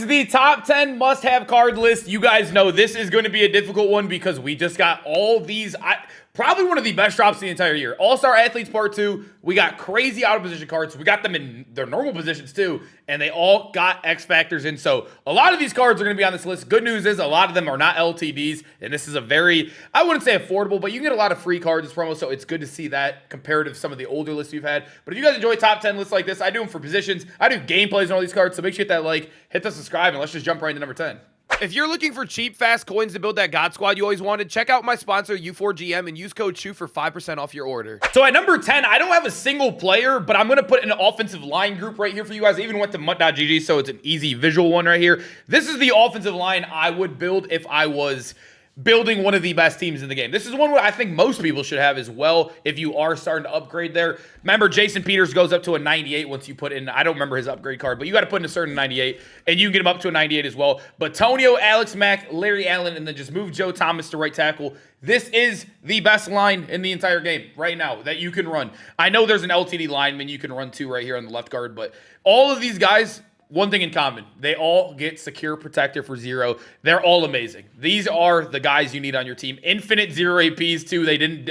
the top 10 must-have card list. You guys know this is going to be a difficult one because we just got all these. Probably one of the best drops of the entire year. All-Star Athletes Part 2. We got crazy out-of-position cards. We got them in their normal positions, too. And they all got X Factors in. So a lot of these cards are going to be on this list. Good news is a lot of them are not LTDs. And this is a very, I wouldn't say affordable, but you can get a lot of free cards as promo. So it's good to see that compared to some of the older lists we've had. But if you guys enjoy top 10 lists like this, I do them for positions. I do gameplays on all these cards. So make sure you hit that like, hit the subscribe, and let's just jump right into number 10. If you're looking for cheap, fast coins to build that God Squad you always wanted, check out my sponsor, U4GM, and use code CHU for 5% off your order. So at number 10, I don't have a single player, but I'm going to put an offensive line group right here for you guys. I even went to MUT.GG, so it's an easy visual one right here. This is the offensive line I would build if I was building one of the best teams in the game. This is one where I think most people should have as well if you are starting to upgrade there. Remember, Jason Peters goes up to a 98 once you put in, I don't remember his upgrade card, but you got to put in a certain 98, and you can get him up to a 98 as well. But Tonio, Alex Mack, Larry Allen, and then just move Joe Thomas to right tackle. This is the best line in the entire game right now that you can run. I know there's an LTD lineman you can run to right here on the left guard, but all of these guys, one thing in common, they all get secure protector for 0. They're all amazing. These are the guys you need on your team. Infinite 0 APs too. They didn't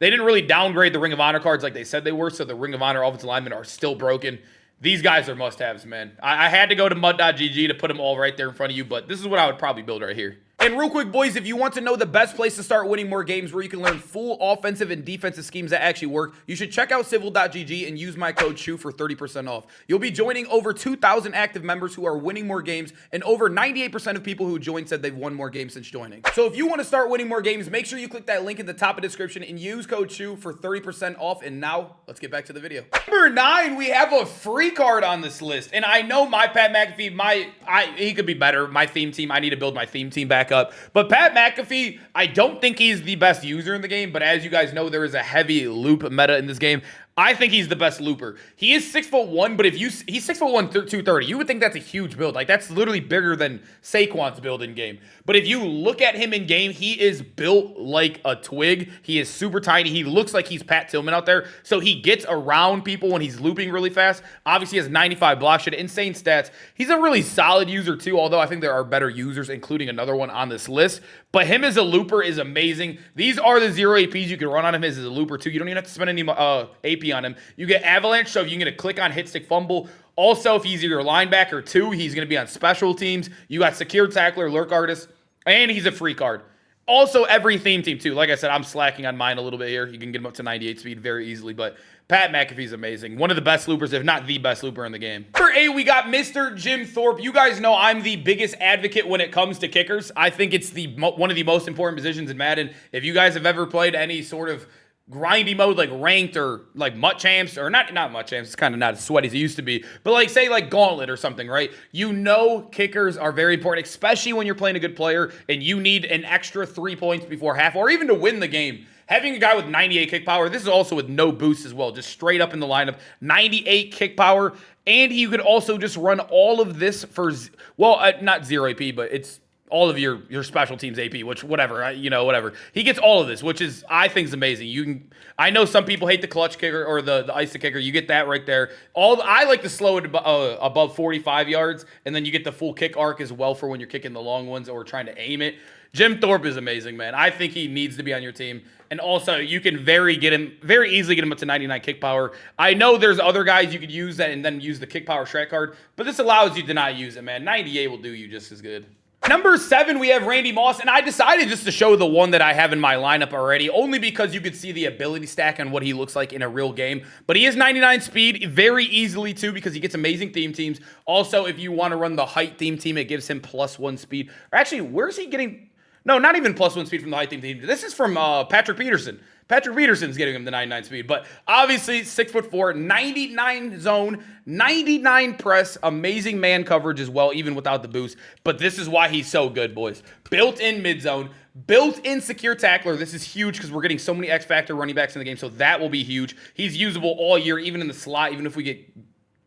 really downgrade the Ring of Honor cards like they said they were, so the Ring of Honor offensive linemen are still broken. These guys are must-haves, man. I had to go to MUT.GG to put them all right there in front of you, but this is what I would probably build right here. And real quick, boys, if you want to know the best place to start winning more games where you can learn full offensive and defensive schemes that actually work, you should check out Civil.GG and use my code CHU for 30% off. You'll be joining over 2,000 active members who are winning more games, and over 98% of people who joined said they've won more games since joining. So if you want to start winning more games, make sure you click that link in the top of the description and use code CHU for 30% off. And now, let's get back to the video. Number 9, we have a free card on this list. And I know my Pat McAfee, he could be better. My theme team, I need to build my theme team back up. But Pat McAfee, I don't think he's the best user in the game, but as you guys know, there is a heavy loop meta in this game. I think he's the best looper. He is 6'1", but he's 6'1", 230. You would think that's a huge build. Like, that's literally bigger than Saquon's build in game. But if you look at him in game, he is built like a twig. He is super tiny. He looks like he's Pat Tillman out there. So he gets around people when he's looping really fast. Obviously, he has 95 block shot, insane stats. He's a really solid user too, although I think there are better users, including another one on this list. But him as a looper is amazing. These are the 0 APs you can run on him as a looper too. You don't even have to spend any AP on him. You get Avalanche, so you can get a click on hit stick fumble. Also, if he's either linebacker 2, he's going to be on special teams. You got secure tackler, lurk artist, and he's a free card. Also, every theme team too. Like I said, I'm slacking on mine a little bit here. You can get him up to 98 speed very easily, but Pat McAfee's amazing. One of the best loopers, if not the best looper in the game. Number 8, we got Mr. Jim Thorpe. You guys know I'm the biggest advocate when it comes to kickers. I think it's one of the most important positions in Madden. If you guys have ever played any sort of grindy mode like ranked or like MUT champs, or not MUT champs, it's kind of not as sweaty as it used to be, but like say like gauntlet or something, right? You know kickers are very important, especially when you're playing a good player and you need an extra 3 points before half or even to win the game. Having a guy with 98 kick power, this is also with no boost as well, just straight up in the lineup, 98 kick power, and he could also just run all of this for, well, not 0 AP, but it's all of your special teams AP, which whatever, whatever. He gets all of this, which is, I think, is amazing. I know some people hate the clutch kicker or the ice kicker. You get that right there. I like to slow it above 45 yards, and then you get the full kick arc as well for when you're kicking the long ones or trying to aim it. Jim Thorpe is amazing, man. I think he needs to be on your team. And also, you can very easily get him up to 99 kick power. I know there's other guys you could use that and then use the kick power strat card, but this allows you to not use it, man. 98 will do you just as good. Number 7, we have Randy Moss, and I decided just to show the one that I have in my lineup already, only because you could see the ability stack and what he looks like in a real game. But he is 99 speed, very easily too, because he gets amazing theme teams. Also, if you want to run the height theme team, it gives him +1 speed. Or actually, where's he getting? No, not even +1 speed from the height theme team. This is from Patrick Peterson. Patrick Peterson's getting him the 99 speed, but obviously 6'4", 99 zone, 99 press, amazing man coverage as well, even without the boost. But this is why he's so good, boys. Built-in mid-zone, built-in secure tackler. This is huge because we're getting so many X-Factor running backs in the game, so that will be huge. He's usable all year, even in the slot, even if we get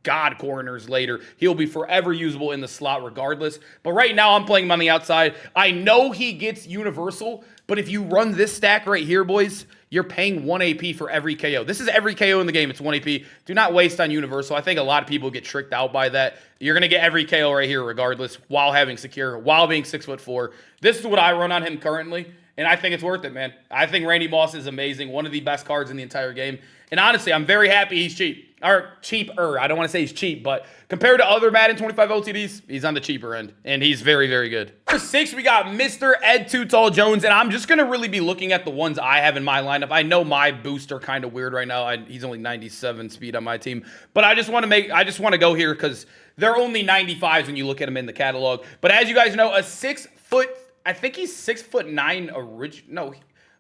God corners later. He'll be forever usable in the slot regardless. But right now, I'm playing him on the outside. I know he gets universal, but if you run this stack right here, boys, you're paying 1 AP for every KO. This is every KO in the game. It's 1 AP. Do not waste on Universal. I think a lot of people get tricked out by that. You're going to get every KO right here regardless while having secure, while being 6'4". This is what I run on him currently, and I think it's worth it, man. I think Randy Moss is amazing. One of the best cards in the entire game. And honestly, I'm very happy he's cheap. Or cheaper. I don't want to say he's cheap, but compared to other Madden 25 LTDs, he's on the cheaper end. And he's very, very good. For 6, we got Mr. Ed Too Tall Jones. And I'm just going to really be looking at the ones I have in my lineup. I know my boosts are kind of weird right now. He's only 97 speed on my team. But I just want to go here because they're only 95s when you look at them in the catalog. But as you guys know, a 6 foot, I think he's 6'9" original. No,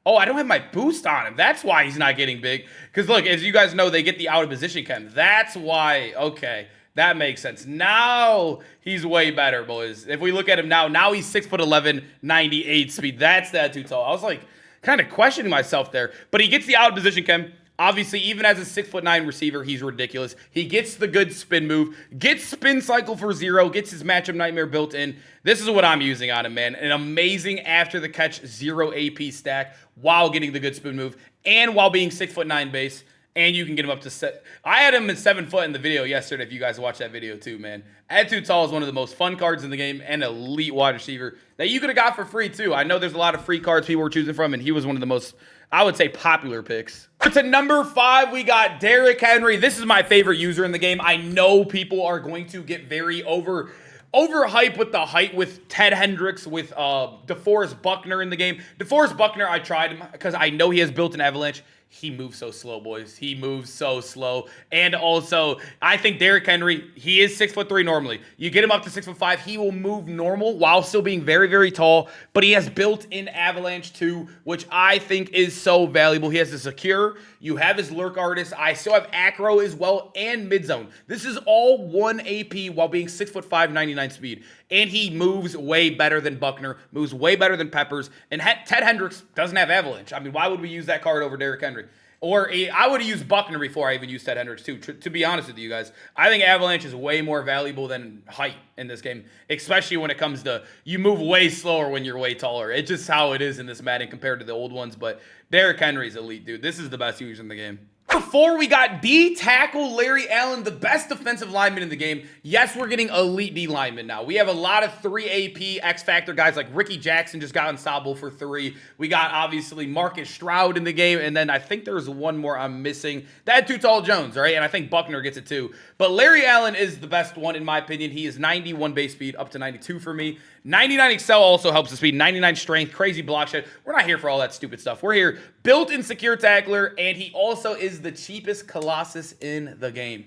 oh, I don't have my boost on him. That's why he's not getting big. Because, look, as you guys know, they get the out-of-position chem. That's why. Okay, that makes sense. Now he's way better, boys. If we look at him now he's 6'11", 98 speed. That's that too tall. I was, like, kind of questioning myself there. But he gets the out-of-position chem. Obviously, even as a 6'9" receiver, he's ridiculous. He gets the good spin move, gets spin cycle for 0, gets his matchup nightmare built in. This is what I'm using on him, man. An amazing after-the-catch 0 AP stack while getting the good spin move and while being 6'9" base. And you can get him up to set. I had him at 7 foot in the video yesterday. If you guys watched that video too, man. Ed Too Tall is one of the most fun cards in the game and elite wide receiver that you could have got for free too. I know there's a lot of free cards people were choosing from, and he was one of the most, I would say, popular picks. To number 5, we got Derrick Henry. This is my favorite user in the game. I know people are going to get very overhyped with the height with Ted Hendricks, with DeForest Buckner in the game. DeForest Buckner, I tried him because I know he has built an avalanche. He moves so slow, boys. He moves so slow. And also, I think Derrick Henry, he is 6'3" normally. You get him up to 6'5", he will move normal while still being very, very tall. But he has built-in avalanche too, which I think is so valuable. He has the secure. You have his lurk artist. I still have acro as well and mid zone. This is all 1 AP while being 6'5", 99 speed. And he moves way better than Buckner, moves way better than Peppers. And Ted Hendricks doesn't have avalanche. I mean, why would we use that card over Derrick Henry? Or I would have used Buckner before I even used Ted Hendricks too. To be honest with you guys, I think avalanche is way more valuable than height in this game, especially when it comes to you move way slower when you're way taller. It's just how it is in this Madden compared to the old ones. But Derrick Henry's elite, dude. This is the best user in the game. Number 4, we got D tackle Larry Allen, the best defensive lineman in the game. Yes, we're getting elite D linemen now. We have a lot of 3 AP X Factor guys like Ricky Jackson just got unstoppable for 3. We got obviously Marcus Stroud in the game, and then I think there's one more I'm missing. That Too Tall Jones, right? And I think Buckner gets it too. But Larry Allen is the best one in my opinion. He is 91 base speed up to 92 for me. 99 excel also helps the speed. 99 strength, crazy block shed. We're not here for all that stupid stuff. We're here built-in secure tackler, and he also is the cheapest Colossus in the game.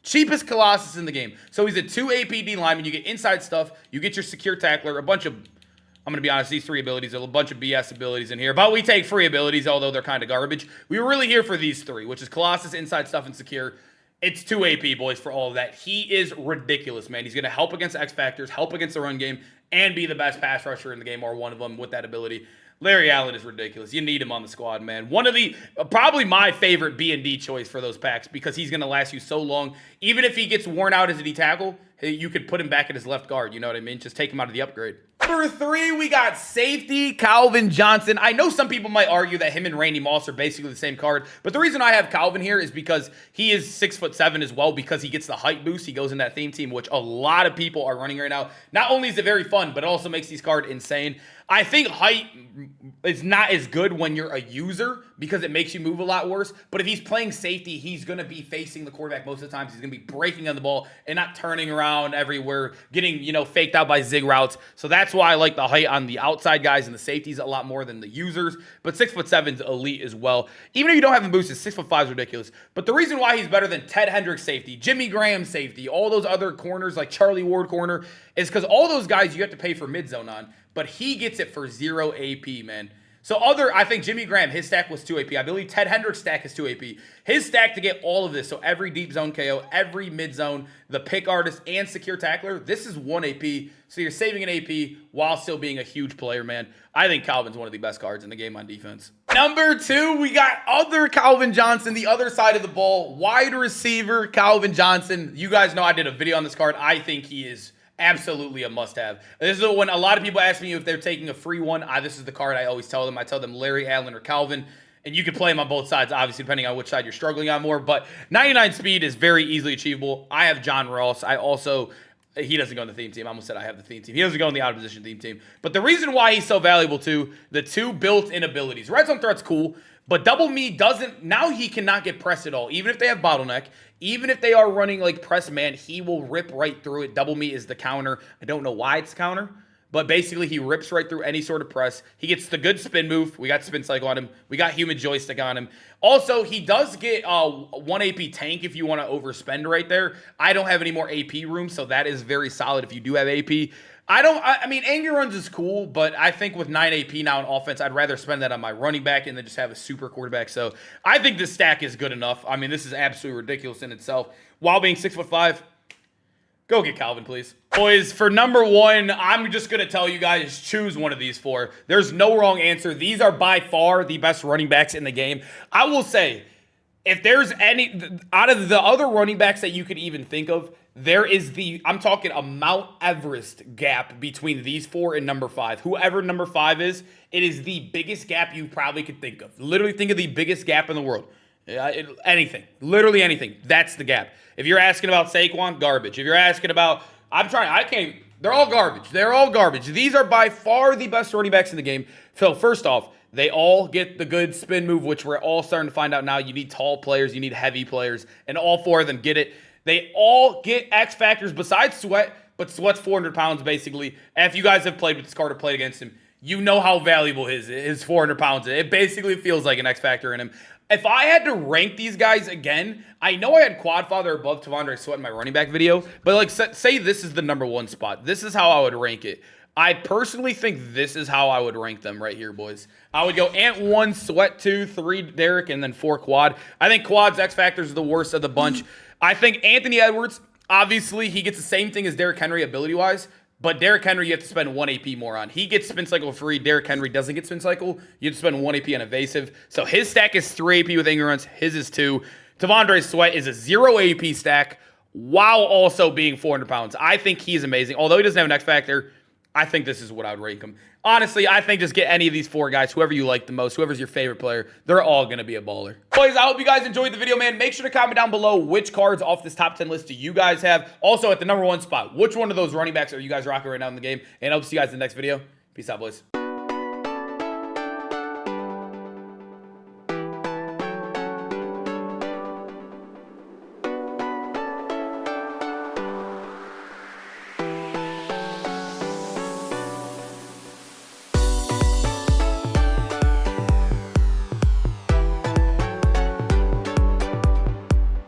Cheapest Colossus in the game. So he's a 2 APD lineman. You get inside stuff. You get your secure tackler. A bunch of, I'm going to be honest, these 3 abilities, a bunch of BS abilities in here. But we take free abilities, although they're kind of garbage. We were really here for these 3, which is Colossus, inside stuff, and secure. It's 2 AP, boys, for all of that. He is ridiculous, man. He's going to help against X Factors, help against the run game, and be the best pass rusher in the game, or one of them with that ability. Larry Allen is ridiculous. You need him on the squad, man. One of the, probably my favorite B&D choice for those packs because he's going to last you so long. Even if he gets worn out as a D tackle, you could put him back at his left guard. You know what I mean? Just take him out of the upgrade. Number 3, we got safety Calvin Johnson. I know some people might argue that him and Randy Moss are basically the same card, but the reason I have Calvin here is because he is 6'7" as well, because he gets the height boost. He goes in that theme team, which a lot of people are running right now. Not only is it very fun, but it also makes these cards insane. I think height is not as good when you're a user because it makes you move a lot worse. But if he's playing safety, he's going to be facing the quarterback most of the times. He's going to be breaking on the ball and not turning around everywhere, getting, faked out by zig routes. So that's why I like the height on the outside guys and the safeties a lot more than the users. But 6'7" is elite as well. Even if you don't have him boosted, 6'5" is ridiculous. But the reason why he's better than Ted Hendricks safety, Jimmy Graham safety, all those other corners like Charlie Ward corner is because all those guys you have to pay for mid zone on. But he gets it for 0 AP, man. So I think Jimmy Graham, his stack was 2 AP. I believe Ted Hendricks' stack is 2 AP. His stack to get all of this, so every deep zone KO, every mid zone, the pick artist, and secure tackler, this is 1 AP. So you're saving an AP while still being a huge player, man. I think Calvin's one of the best cards in the game on defense. Number 2, we got other Calvin Johnson, the other side of the ball. Wide receiver Calvin Johnson. You guys know I did a video on this card. I think he is absolutely a must-have. This is when a lot of people ask me if they're taking a free one. This is the card I always tell them. I tell them Larry Allen or Calvin. And you can play him on both sides, obviously, depending on which side you're struggling on more. But 99 speed is very easily achievable. I have John Ross. He doesn't go on the theme team. I almost said I have the theme team. He doesn't go in the out of position theme team. But the reason why he's so valuable too, the 2 built-in abilities. Red zone threat's cool, but double me doesn't. Now he cannot get pressed at all. Even if they have bottleneck, even if they are running like press man, he will rip right through it. Double me is the counter. I don't know why it's counter, but basically he rips right through any sort of press. He gets the good spin move. We got spin cycle on him. We got human joystick on him. Also, he does get 1 AP tank if you want to overspend right there. I don't have any more AP room, so that is very solid if you do have AP. I mean, Angry Runs is cool, but I think with 9 AP now in offense, I'd rather spend that on my running back and then just have a super quarterback. So I think this stack is good enough. I mean, this is absolutely ridiculous in itself. While being 6'5", go get Calvin, please. Boys, for number 1, I'm just going to tell you guys, choose one of these 4. There's no wrong answer. These are by far the best running backs in the game. I will say, if there's any, out of the other running backs that you could even think of, there is I'm talking a Mount Everest gap between these 4 and number 5. Whoever number 5 is, it is the biggest gap you probably could think of. Literally think of the biggest gap in the world. Anything. Literally anything. That's the gap. If you're asking about Saquon, garbage. If you're asking about, they're all garbage. They're all garbage. These are by far the best running backs in the game. Phil, first off, they all get the good spin move, which we're all starting to find out now. You need tall players, you need heavy players, and all 4 of them get it. They all get X factors besides Sweat, but Sweat's 400 pounds basically. And if you guys have played with this card or played against him, you know how valuable his 400 pounds is. It basically feels like an X factor in him. If I had to rank these guys again, I know I had Quadfather above Tavondre Sweat in my running back video, but like say this is the number 1 spot. This is how I would rank it. I personally think this is how I would rank them right here, boys. I would go Ant 1, Sweat 2, 3 Derrick, and then 4 Quad. I think Quad's X Factor's the worst of the bunch. I think Anthony Edwards, obviously, he gets the same thing as Derrick Henry ability-wise, but Derrick Henry, you have to spend 1 AP more on. He gets spin cycle free. Derrick Henry doesn't get spin cycle. You have to spend 1 AP on evasive. So his stack is 3 AP with Angry Runs. His is 2. Tavondre Sweat is a 0 AP stack while also being 400 pounds. I think he's amazing. Although he doesn't have an X Factor, I think this is what I would rank him. Honestly, I think just get any of these 4 guys, whoever you like the most, whoever's your favorite player, they're all going to be a baller. Boys, I hope you guys enjoyed the video, man. Make sure to comment down below which cards off this top 10 list do you guys have. Also, at the number 1 spot, which one of those running backs are you guys rocking right now in the game? And I'll see you guys in the next video. Peace out, boys.